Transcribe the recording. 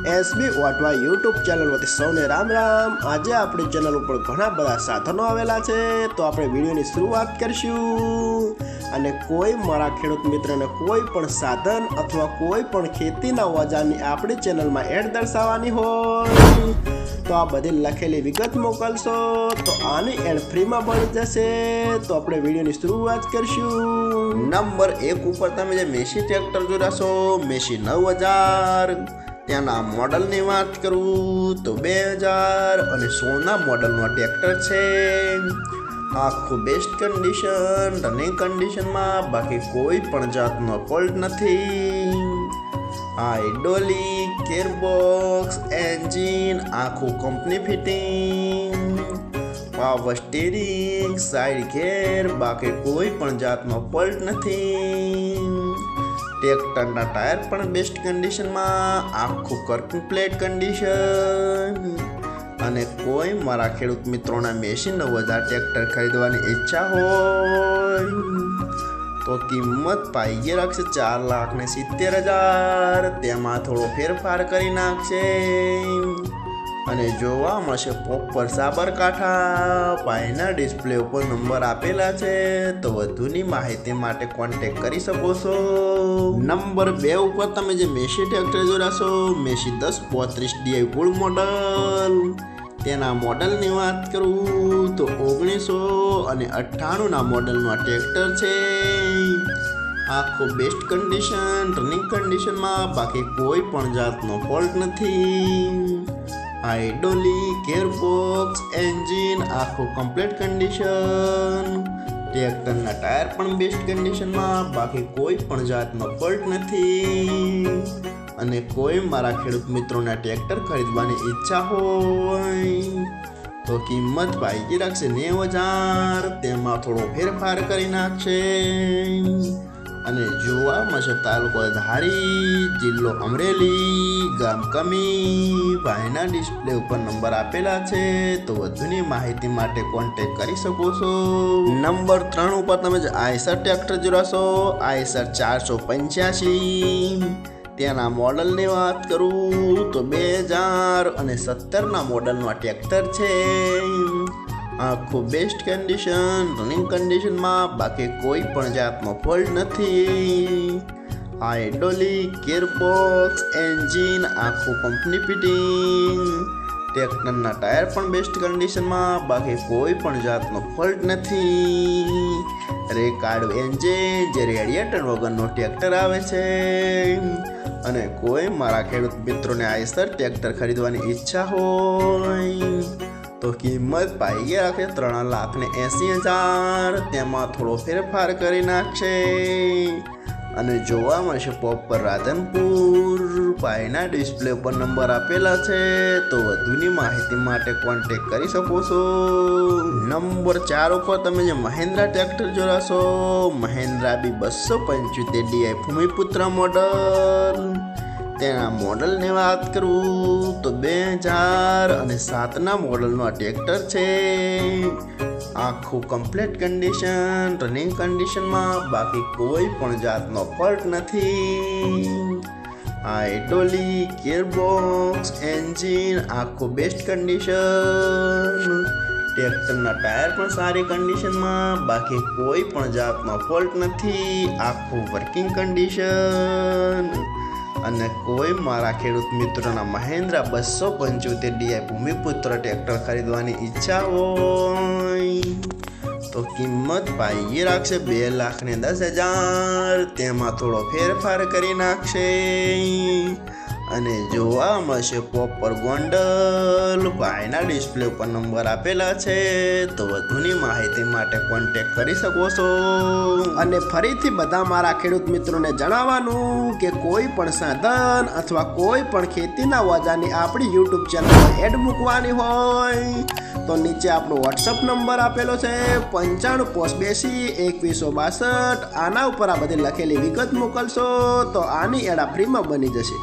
SB વાટવા YouTube channel વતી સૌને રામ રામ। આજે આપણી ચેનલ ઉપર ઘણા બધા સાધનો આવેલા છે, તો આપણે વિડીયોની શરૂઆત કરીશું। અને કોઈ મારા ખેડૂત મિત્રને કોઈ પણ સાધન અથવા કોઈ પણ ખેતીના ઓજારની આપણી ચેનલમાં એડ દર્શાવવાની હોય તો આ બધી લખેલી વિગત મોકલશો તો આની એડ ફ્રીમાં મળી જશે। તો આપણે વિડીયોની શરૂઆત કરીશું। નંબર 1 ઉપર તમે જે મેસી ટ્રેક્ટર જોડાશો, મેસી 9000 ત્યાંના મોડલની વાત કરું તો 2016 મોડલનો ટ્રેક્ટર છે। આખું બેસ્ટ કન્ડિશન, રનિંગ કન્ડિશનમાં, બાકી કોઈ પણ જાતનો ફોલ્ટ નથી। હાઇડ્રોલિક, ગિયરબોક્સ, એન્જિન આખું company fitting, power steering, side ગેર, બાકી કોઈ પણ જાતનો ફોલ્ટ નથી। ટ્રેક્ટરના ટાયર પણ બેસ્ટ કન્ડિશનમાં, આખું કમ્પ્લીટ કન્ડિશન। અને કોઈ મારા ખેડૂત મિત્રોના મેસી 9000 ટ્રેક્ટર ખરીદવાની ઈચ્છા હોય તો કિંમત પાઈએ રાખશે 4,70,000, તેમાં થોડો ફેરફાર કરી નાખશે। અને જોવા મળશે પ્રોપર સાબરકાંઠા। પાયના ડિસ્પ્લે ઉપર નંબર આપેલા છે, તો વધુની માહિતી માટે કોન્ટેક્ટ કરી શકો છો। નંબર 2 ઉપર તમે જે મેસી ટ્રેક્ટર જોડાશો, મેસી 1035 DI ફૂલ મોડલ, તેના મોડલની વાત કરું તો 1998ના મોડલનું ટ્રેક્ટર છે। આખો બેસ્ટ કન્ડિશન, રનિંગ કન્ડિશનમાં, બાકી કોઈ પણ જાતનો ફોલ્ટ નથી। હાઇડ્રોલિક, ગિયરબોક્સ, એન્જિન આખું કમ્પ્લીટ કન્ડિશન। ટ્રેક્ટરના ટાયર પણ બેસ્ટ કન્ડિશનમાં, બાકી કોઈ પણ જાતનો ફોલ્ટ નથી। અને કોઈ મારા ખેડૂત મિત્રોના ટ્રેક્ટર ખરીદવાની ઈચ્છા હોય તો કિંમત પાઈકી રાખશે 90,000, તેમાં થોડો ફેરફાર કરી નાખશે। અને જોવા મળશે તાલુકો ધારી, જિલ્લો અમરેલી, ગામ કમી। ભાઈના ડિસ્પ્લે ઉપર નંબર આપેલા છે, તો વધુની માહિતી માટે કોન્ટેક્ટ કરી શકો છો। નંબર 3 ઉપર તમે જે આઈસર ટ્રેક્ટર જોડાશો, આઈસર 485, તેના મોડલની વાત કરું તો 2017ના મોડલનું આ ટ્રેક્ટર છે। આખું બેસ્ટ કન્ડિશન, રનિંગ કન્ડિશનમાં, બાકી કોઈ પણ જાતનો ફોલ્ટ નથી। હાઇડ્રોલિક, ગિયરબોક્સ, એન્જિન આખું કંપની ફિટિંગ। ટ્રેક્ટરના ટાયર પણ બેસ્ટ કન્ડિશનમાં, બાકી કોઈ પણ જાતનો ફોલ્ટ નથી। રેકાર્ડ એન્જિન જે રેડિએટર વગરનો ટ્રેક્ટર આવે છે। અને કોઈ મારા ખેડૂત મિત્રોને આઈસર ટ્રેક્ટર ખરીદવાની ઈચ્છા હોય તો કિંમત પાઈએ રાખે 3,80,000, તેમાં થોડો ફેરફાર કરી નાખશે। અને જોવા મળશે પ્રોપર રાધનપુર। પાયના ડિસ્પ્લે ઉપર નંબર આપેલા છે, તો વધુની માહિતી માટે કોન્ટેક્ટ કરી શકો છો। નંબર 4 ઉપર તમે જે મહિન્દ્રા ટ્રેક્ટર જોડાશો, Mahindra B275 DI Bhumiputra model, તેના મોડલની વાત કરું તો 2007ના મોડલનું આ ટ્રેક્ટર છે। આખું કમ્પ્લીટ કન્ડિશન, રનિંગ કન્ડિશનમાં, બાકી કોઈ પણ જાતનો ફોલ્ટ નથી। હાઇડ્રોલિક, ગિયરબોક્સ, એન્જિન આખું બેસ્ટ કન્ડિશન। ટ્રેક્ટરના ટાયર પણ સારી કન્ડિશનમાં, બાકી કોઈ પણ જાતનો ફોલ્ટ નથી। આખું વર્કિંગ કન્ડિશન। અને કોઈ મારા ખેડૂત મિત્રોના મહિન્દ્રા 275 DI ભૂમિપુત્ર ટ્રેક્ટર ખરીદવાની ઈચ્છા હોય તો કિંમત પાઈએ રાખશે 2,10,000, તેમાં થોડો ફેરફાર કરી નાખશે। અને જોવા મળશે પ્રોપર ગોંડલ। ભાઈના ડિસ્પ્લે ઉપર નંબર આપેલા છે, તો વધુની માહિતી માટે કોન્ટેક્ટ કરી શકો છો। અને ફરીથી બધા મારા ખેડૂત મિત્રોને જણાવવાનું કે કોઈ પણ સાધન અથવા કોઈ પણ ખેતીના ઓજારની આપણી યુટ્યુબ ચેનલમાં એડ મૂકવાની હોય તો નીચે આપણો વોટ્સઅપ નંબર આપેલો છે 95822162। આના ઉપર આ બધી લખેલી વિગત મોકલશો તો આની એડ ફ્રીમાં બની જશે।